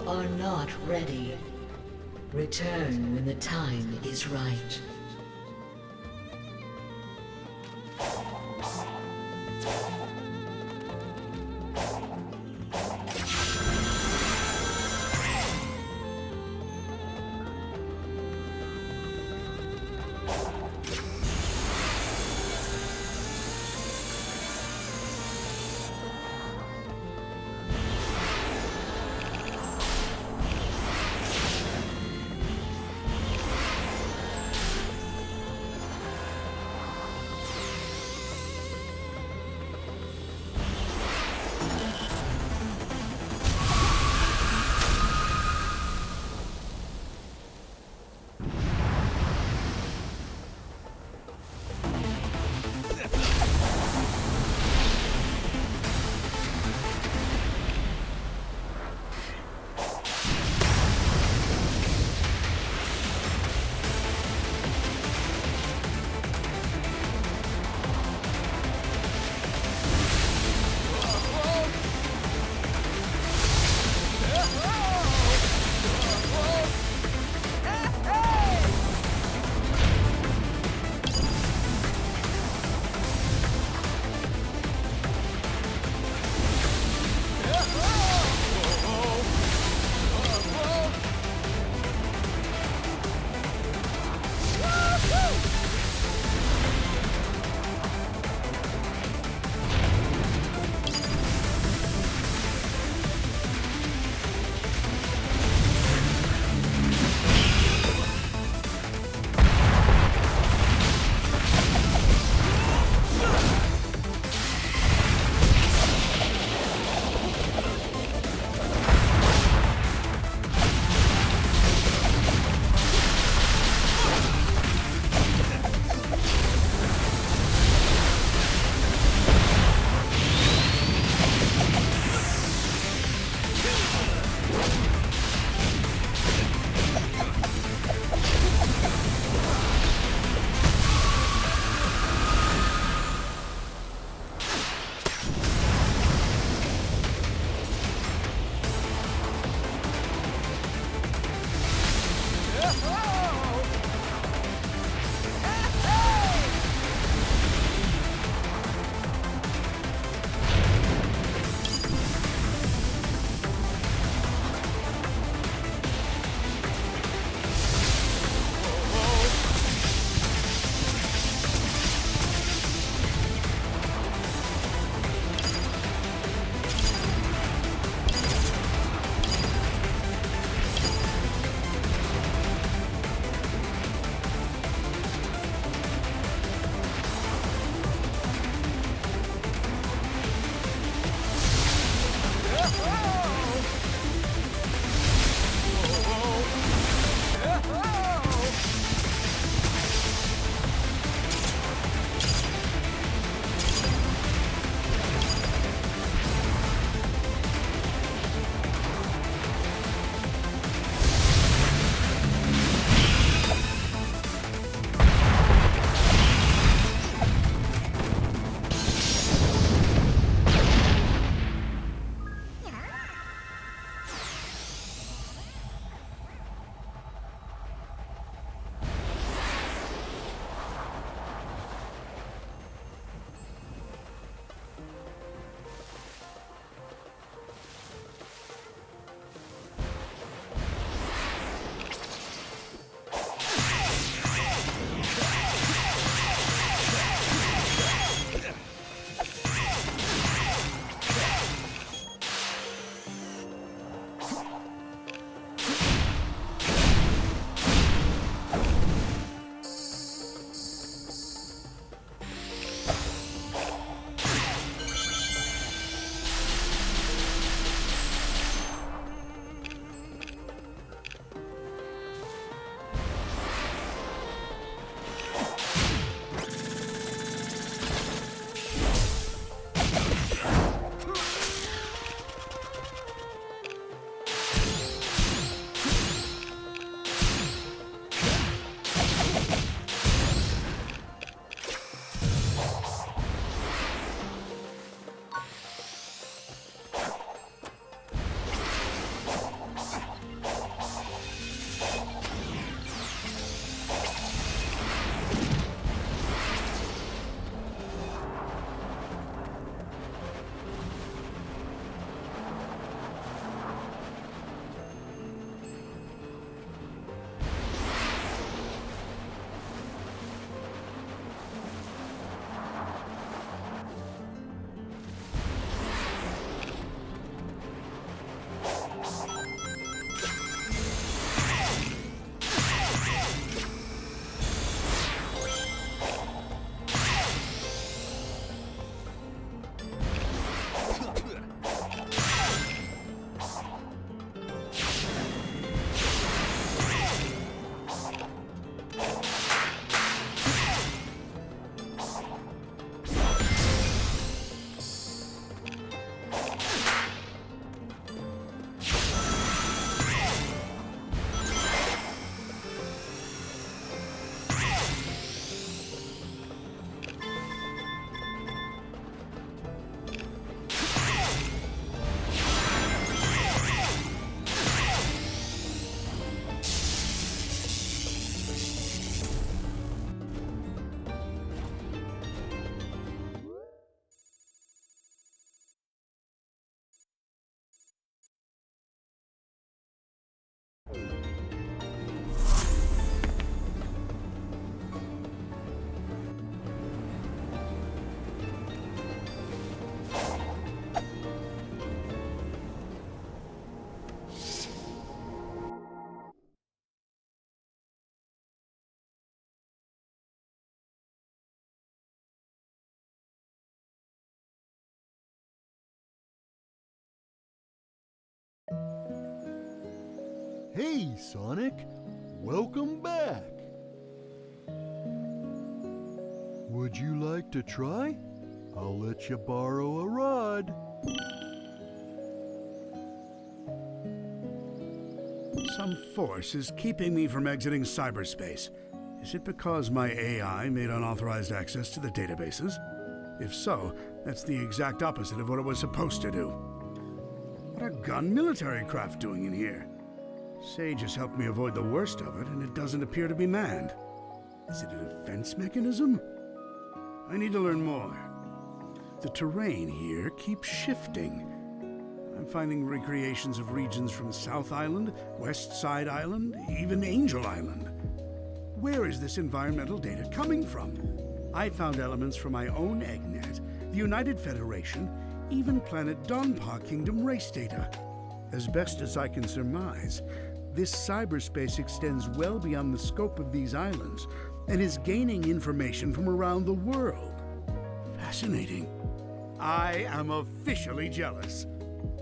are not ready. Return when the time is right. Hey, Sonic! Welcome back! Would you like to try? I'll let you borrow a rod. Some force is keeping me from exiting cyberspace. Is it because my AI made unauthorized access to the databases? If so, that's the exact opposite of what it was supposed to do. What are gun military craft doing in here? Sage has helped me avoid the worst of it, and it doesn't appear to be manned. Is it a defense mechanism? I need to learn more. The terrain here keeps shifting. I'm finding recreations of regions from South Island, West Side Island, even Angel Island. Where is this environmental data coming from? I found elements from my own EggNet, the United Federation, even planet Donpa Kingdom race data. As best as I can surmise, this cyberspace extends well beyond the scope of these islands and is gaining information from around the world. Fascinating. I am officially jealous.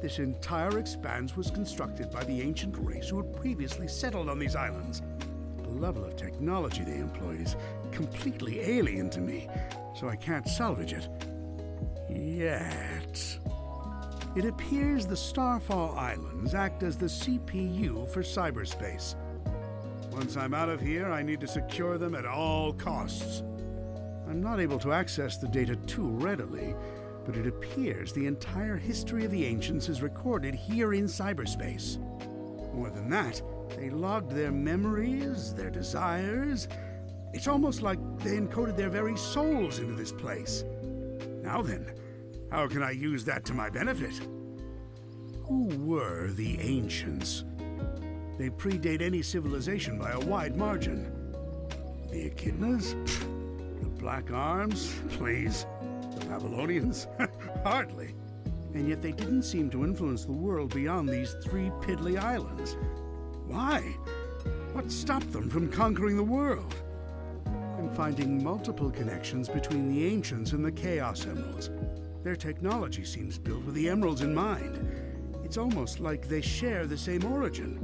This entire expanse was constructed by the ancient race who had previously settled on these islands. The level of technology they employed is completely alien to me, so I can't salvage it. Yet. It appears the Starfall Islands act as the CPU for cyberspace. Once I'm out of here, I need to secure them at all costs. I'm not able to access the data too readily, but it appears the entire history of the Ancients is recorded here in cyberspace. More than that, they logged their memories, their desires. It's almost like they encoded their very souls into this place. Now then, how can I use that to my benefit? Who were the Ancients? They predate any civilization by a wide margin. The Echidnas? The Black Arms? Please. The Babylonians? Hardly. And yet they didn't seem to influence the world beyond these 3 piddly islands. Why? What stopped them from conquering the world? I'm finding multiple connections between the Ancients and the Chaos Emeralds. Their technology seems built with the Emeralds in mind. It's almost like they share the same origin.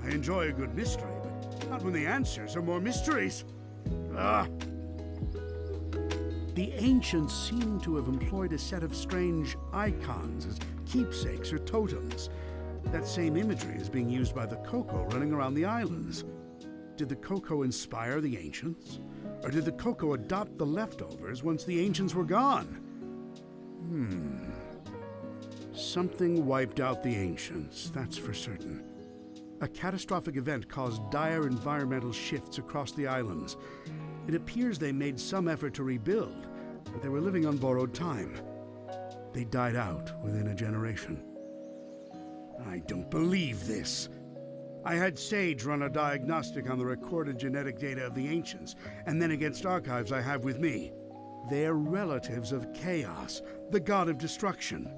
I enjoy a good mystery, but not when the answers are more mysteries. Ah! The Ancients seem to have employed a set of strange icons as keepsakes or totems. That same imagery is being used by the Coco running around the islands. Did the Coco inspire the Ancients? Or did the Coco adopt the leftovers once the Ancients were gone? Something wiped out the Ancients, that's for certain. A catastrophic event caused dire environmental shifts across the islands. It appears they made some effort to rebuild, but they were living on borrowed time. They died out within a generation. I don't believe this. I had Sage run a diagnostic on the recorded genetic data of the Ancients, and then against archives I have with me. They're relatives of Chaos, the god of destruction.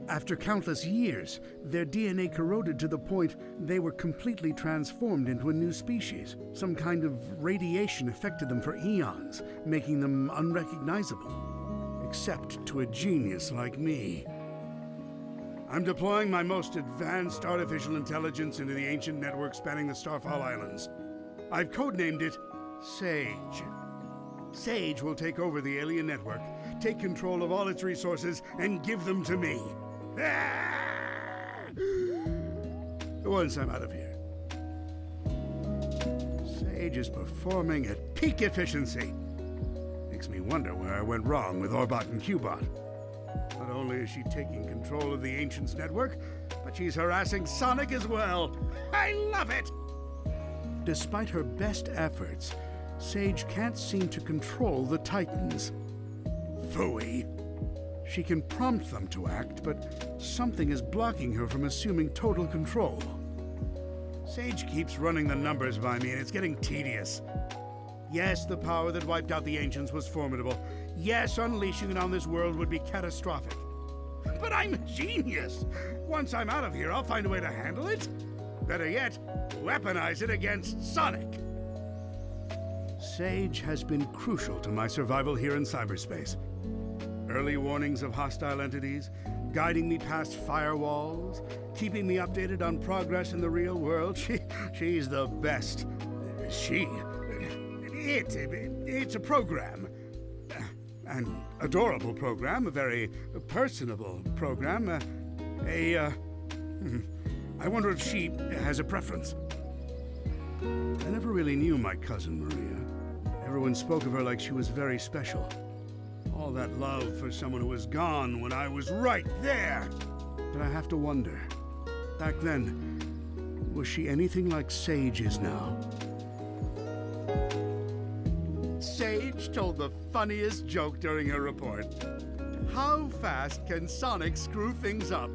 After countless years, their DNA corroded to the point they were completely transformed into a new species. Some kind of radiation affected them for eons, making them unrecognizable. Except to a genius like me. I'm deploying my most advanced artificial intelligence into the ancient network spanning the Starfall Islands. I've codenamed it Sage. Sage will take over the alien network, take control of all its resources, and give them to me. Once I'm out of here. Sage is performing at peak efficiency. Makes me wonder where I went wrong with Orbot and Cubot. Not only is she taking control of the Ancients network, but she's harassing Sonic as well. I love it! Despite her best efforts, Sage can't seem to control the Titans. Phooey. She can prompt them to act, but something is blocking her from assuming total control. Sage keeps running the numbers by me, and it's getting tedious. Yes, the power that wiped out the Ancients was formidable. Yes, unleashing it on this world would be catastrophic. But I'm a genius! Once I'm out of here, I'll find a way to handle it. Better yet, weaponize it against Sonic. Sage has been crucial to my survival here in cyberspace. Early warnings of hostile entities, guiding me past firewalls, keeping me updated on progress in the real world. She's the best. It's a program. An adorable program, a very personable program. I wonder if she has a preference. I never really knew my cousin Maria. Everyone spoke of her like she was very special. All that love for someone who was gone when I was right there. But I have to wonder, back then, was she anything like Sage is now? Sage told the funniest joke during her report. How fast can Sonic screw things up?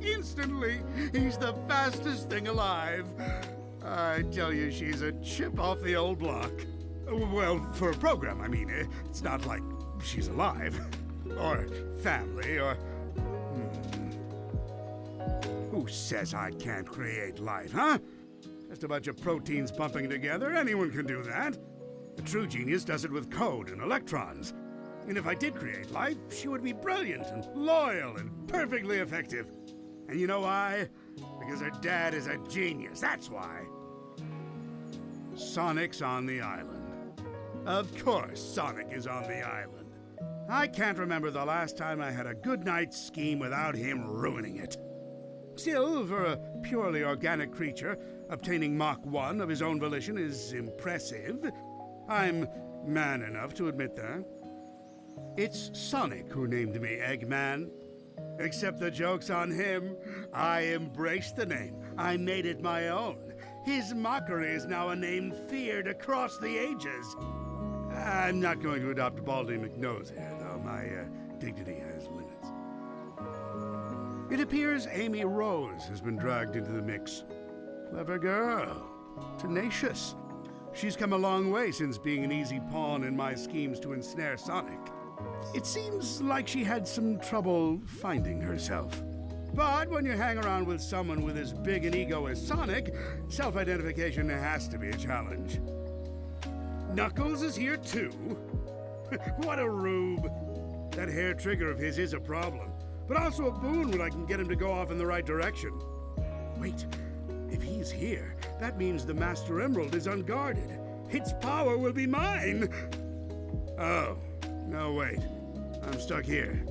Instantly, he's the fastest thing alive. I tell you, she's a chip off the old block. Well, for a program, I mean. It's not like she's alive. Or family, or... Who says I can't create life, huh? Just a bunch of proteins pumping together. Anyone can do that. A true genius does it with code and electrons. And if I did create life, she would be brilliant and loyal and perfectly effective. And you know why? Because her dad is a genius, that's why. Sonic's on the island. Of course Sonic is on the island. I can't remember the last time I had a good night's scheme without him ruining it. Still, for a purely organic creature, obtaining Mach 1 of his own volition is impressive. I'm man enough to admit that. It's Sonic who named me Eggman. Except the joke's on him. I embraced the name. I made it my own. His mockery is now a name feared across the ages. I'm not going to adopt Baldy McNose here, though. My dignity has limits. It appears Amy Rose has been dragged into the mix. Clever girl. Tenacious. She's come a long way since being an easy pawn in my schemes to ensnare Sonic. It seems like she had some trouble finding herself. But when you hang around with someone with as big an ego as Sonic, self-identification has to be a challenge. Knuckles is here too? What a rube. That hair trigger of his is a problem, but also a boon when I can get him to go off in the right direction. Wait, if he's here, that means the Master Emerald is unguarded. Its power will be mine! Oh, no wait. I'm stuck here.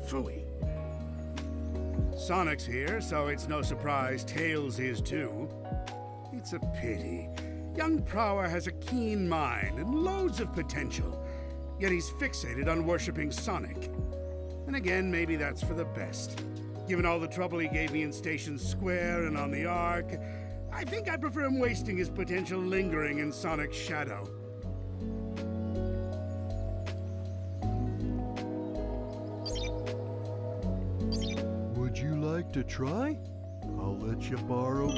Phooey. Sonic's here, so it's no surprise Tails is too. It's a pity. Young Prower has a keen mind and loads of potential, yet he's fixated on worshipping Sonic. And again, maybe that's for the best. Given all the trouble he gave me in Station Square and on the Ark, I think I prefer him wasting his potential lingering in Sonic's shadow. Would you like to try? I'll let you borrow.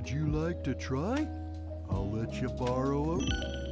Would you like to try? I'll let you borrow a...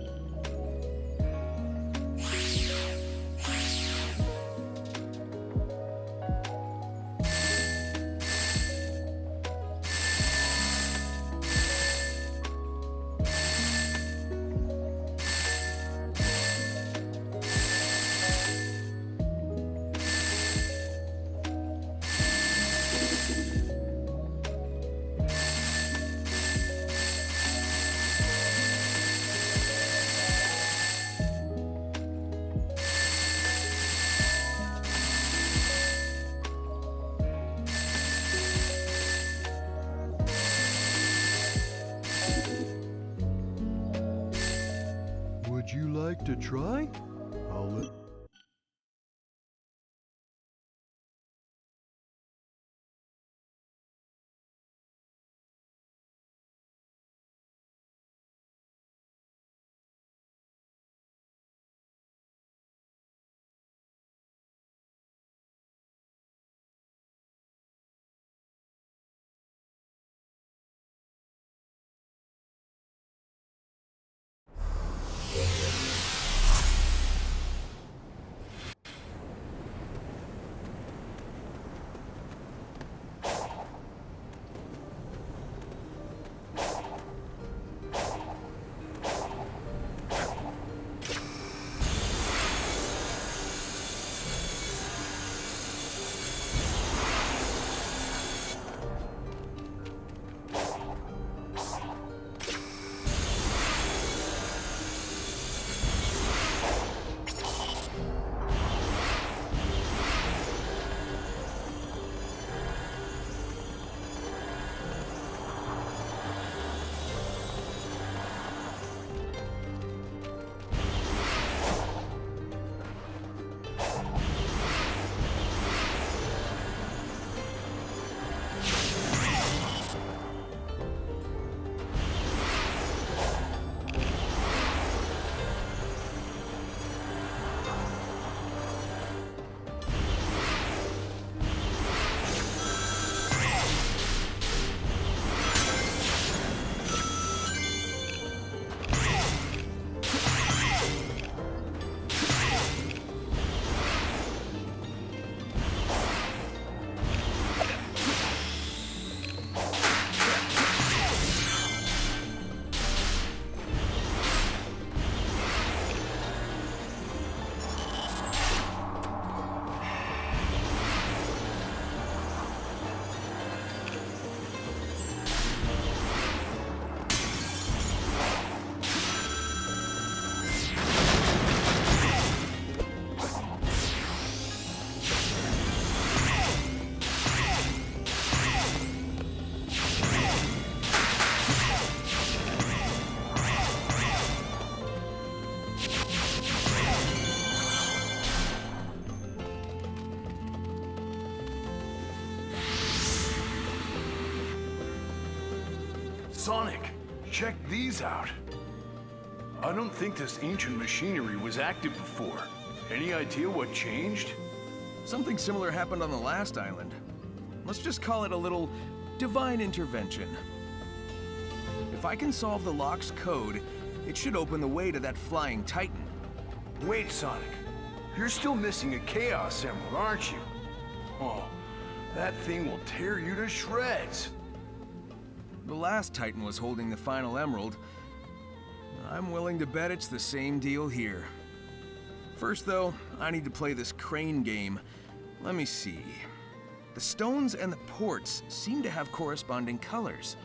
Would you like to try? I'll let... Sonic, check these out. I don't think this ancient machinery was active before. Any idea what changed? Something similar happened on the last island. Let's just call it a little divine intervention. If I can solve the lock's code, it should open the way to that flying titan. Wait, Sonic. You're still missing a Chaos Emerald, aren't you? Oh, that thing will tear you to shreds. The last titan was holding the final emerald. I'm willing to bet it's the same deal here. First, though, I need to play this crane game. Let me see. The stones and the ports seem to have corresponding colors.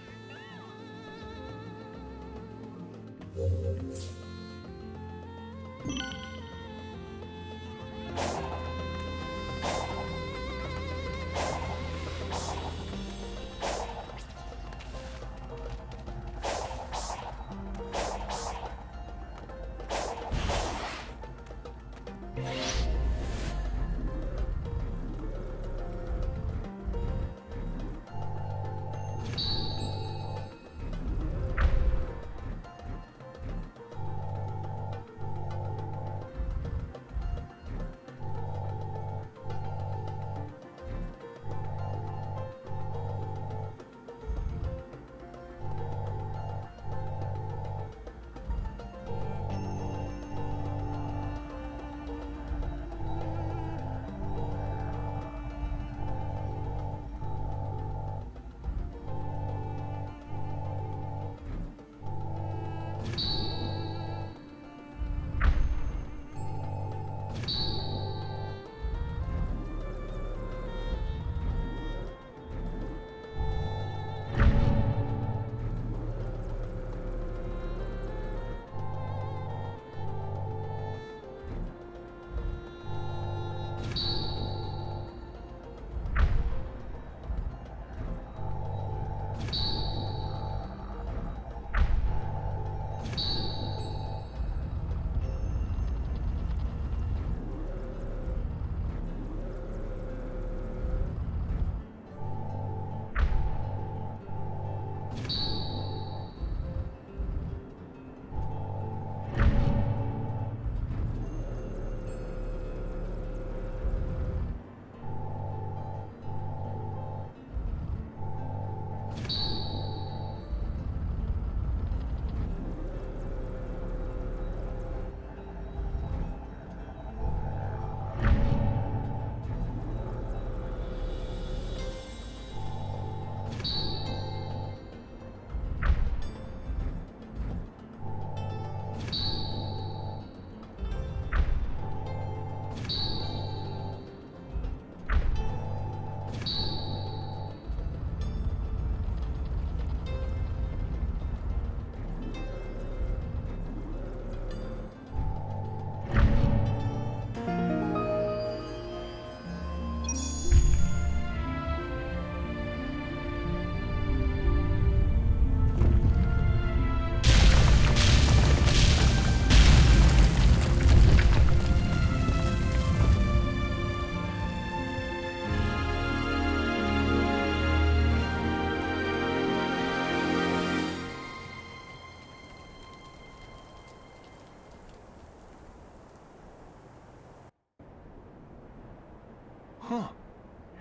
Huh.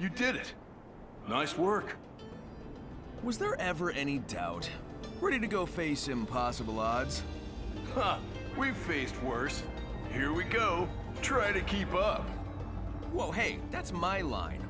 You did it. Nice work. Was there ever any doubt? Ready to go face impossible odds? Ha! We've faced worse. Here we go. Try to keep up. Whoa, hey, that's my line.